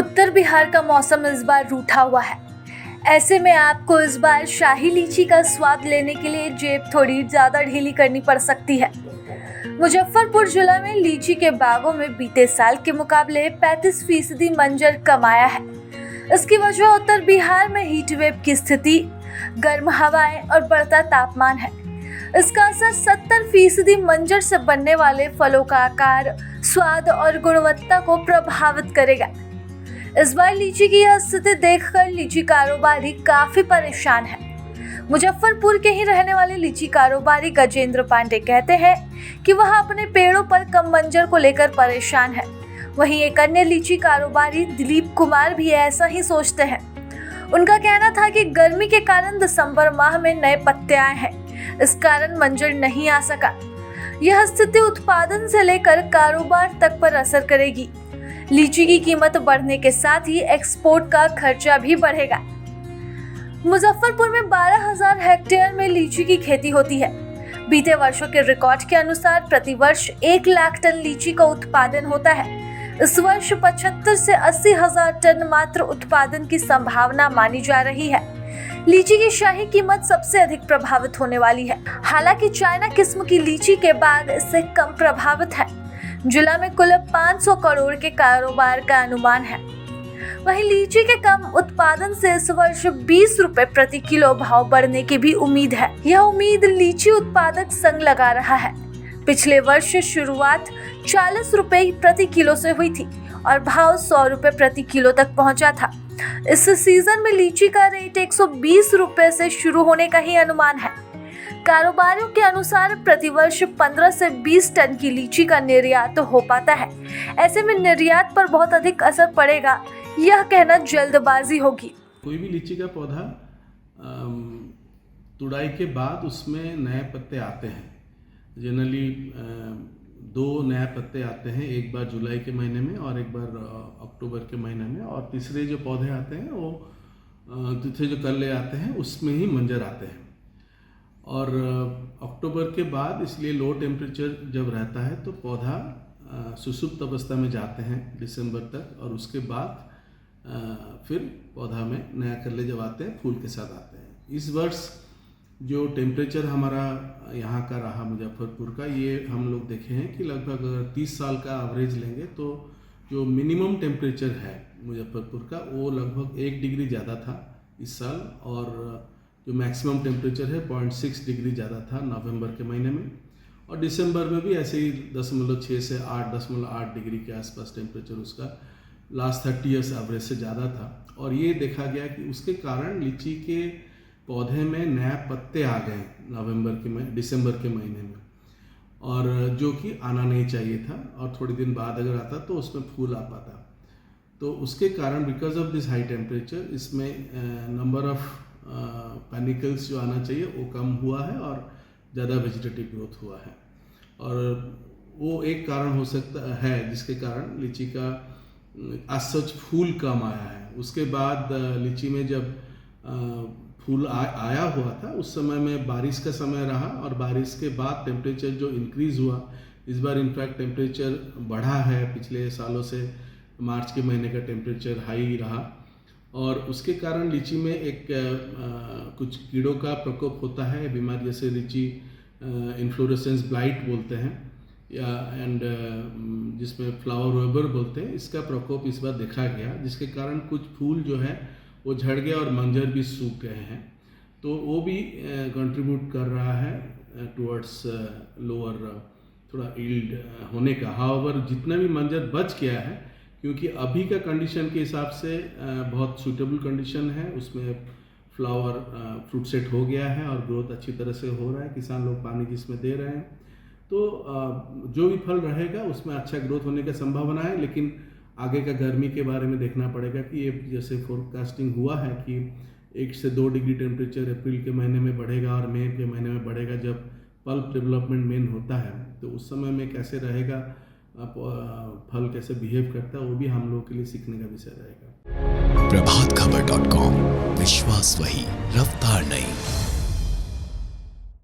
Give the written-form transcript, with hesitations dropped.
उत्तर बिहार का मौसम इस बार रूठा हुआ है। ऐसे में आपको इस बार शाही लीची का स्वाद लेने के लिए जेब थोड़ी ज़्यादा ढीली करनी पड़ सकती है। मुजफ्फरपुर जिला में लीची के बागों में बीते साल के मुकाबले 35% मंजर कम आया है। इसकी वजह उत्तर बिहार में हीट वेव की स्थिति, गर्म हवाएं और बढ़ता तापमान है। इसका असर 70% मंजर से बनने वाले फलों का आकार, स्वाद और गुणवत्ता को प्रभावित करेगा। इस बार लीची की यह स्थिति देखकर लीची कारोबारी काफी परेशान है। मुजफ्फरपुर के ही रहने वाले लीची कारोबारी गजेंद्र पांडे कहते हैं कि वह अपने पेड़ों पर कम मंजर को लेकर परेशान है। वहीं एक अन्य लीची कारोबारी दिलीप कुमार भी ऐसा ही सोचते हैं। उनका कहना था कि गर्मी के कारण दिसंबर माह में नए पत्ते आए हैं, इस कारण मंजर नहीं आ सका। यह स्थिति उत्पादन से लेकर कारोबार तक पर असर करेगी। लीची की कीमत बढ़ने के साथ ही एक्सपोर्ट का खर्चा भी बढ़ेगा। मुजफ्फरपुर में 12,000 हेक्टेयर में लीची की खेती होती है। बीते वर्षों के रिकॉर्ड के अनुसार प्रतिवर्ष 1 लाख टन लीची का उत्पादन होता है। इस वर्ष 75 से 80,000 टन मात्र उत्पादन की संभावना मानी जा रही है। लीची की शाही कीमत सबसे अधिक प्रभावित होने वाली है। हालांकि चाइना किस्म की लीची के बाग इससे कम प्रभावित है। जिला में कुल 500 करोड़ के कारोबार का अनुमान है। वहीं लीची के कम उत्पादन से इस वर्ष 20 रुपए प्रति किलो भाव बढ़ने की भी उम्मीद है। यह उम्मीद लीची उत्पादक संघ लगा रहा है। पिछले वर्ष शुरुआत 40 रुपए प्रति किलो से हुई थी और भाव 100 रुपए प्रति किलो तक पहुंचा था। इस सीजन में लीची का रेट 120 रुपए से शुरू होने का ही अनुमान है। कारोबारियों के अनुसार प्रतिवर्ष 15 से 20 टन की लीची का निर्यात हो पाता है। ऐसे में निर्यात पर बहुत अधिक असर पड़ेगा, यह कहना जल्दबाजी होगी। कोई भी लीची का पौधा तुड़ाई के बाद उसमें नए पत्ते आते हैं। जनरली 2 नए पत्ते आते हैं, एक बार जुलाई के महीने में और एक बार अक्टूबर के महीने में, और तीसरे जो पौधे आते हैं वो तीसरे जो कल्ले आते हैं उसमें ही मंजर आते हैं। और अक्टूबर के बाद इसलिए लो टेम्परेचर जब रहता है तो पौधा सुसुप्त अवस्था में जाते हैं दिसंबर तक, और उसके बाद फिर पौधा में नया कल्ले जब आते हैं फूल के साथ आते हैं। इस वर्ष जो टेम्परेचर हमारा यहाँ का रहा मुजफ्फरपुर का, ये हम लोग देखे हैं कि लगभग अगर 30 साल का एवरेज लेंगे तो जो मिनिमम टेम्परेचर है मुजफ्फरपुर का वो लगभग 1 डिग्री ज़्यादा था इस साल, और जो मैक्सिमम टेम्परेचर है 0.6 डिग्री ज़्यादा था नवंबर के महीने में, और दिसंबर में भी ऐसे ही 0.6 से 8.8 डिग्री के आसपास टेम्परेचर उसका लास्ट 30 ईयर्स एवरेज से ज़्यादा था। और ये देखा गया कि उसके कारण लीची के पौधे में नए पत्ते आ गए दिसंबर के महीने में, और जो कि आना नहीं चाहिए था, और थोड़े दिन बाद अगर आता तो उसमें फूल आ पाता। तो उसके कारण because of this high temperature इसमें नंबर ऑफ पैनिकल्स जो आना चाहिए वो कम हुआ है और ज़्यादा वेजिटेटिव ग्रोथ हुआ है, और वो एक कारण हो सकता है जिसके कारण लीची का आज सच फूल कम आया है। उसके बाद लीची में जब फूल आया हुआ था उस समय में बारिश का समय रहा, और बारिश के बाद टेम्परेचर जो इंक्रीज़ हुआ, इस बार इनफैक्ट टेम्परेचर बढ़ा है। पिछले सालों से मार्च के महीने का टेम्परेचर हाई रहा, और उसके कारण लीची में एक कुछ कीड़ों का प्रकोप होता है, बीमारी जैसे लीची इन्फ्लोरेसेंस ब्लाइट बोलते हैं, या जिसमें फ्लावर वेबर बोलते हैं। इसका प्रकोप इस बार देखा गया, जिसके कारण कुछ फूल जो है वो झड़ गया और मंजर भी सूख गए हैं। तो वो भी कंट्रीब्यूट कर रहा है टुवर्ड्स लोअर थोड़ा यील्ड होने का। हाउएवर जितना भी मंजर बच गया है, क्योंकि अभी का कंडीशन के हिसाब से बहुत सूटेबल कंडीशन है, उसमें फ्लावर फ्रूट सेट हो गया है और ग्रोथ अच्छी तरह से हो रहा है, किसान लोग पानी जिसमें दे रहे हैं, तो जो भी फल रहेगा उसमें अच्छा ग्रोथ होने का संभावना है। लेकिन आगे का गर्मी के बारे में देखना पड़ेगा कि ये जैसे फोरकास्टिंग हुआ है कि 1 से 2 डिग्री टेम्परेचर अप्रैल के महीने में बढ़ेगा और मई के महीने में बढ़ेगा, जब पल्प डेवलपमेंट मेन होता है, तो उस समय में कैसे रहेगा, फल कैसे बिहेव करता है, वो भी हम लोग के लिए सीखने का विषय रहेगा। प्रभातखबर.com, विश्वास वही, रफ्तार नहीं।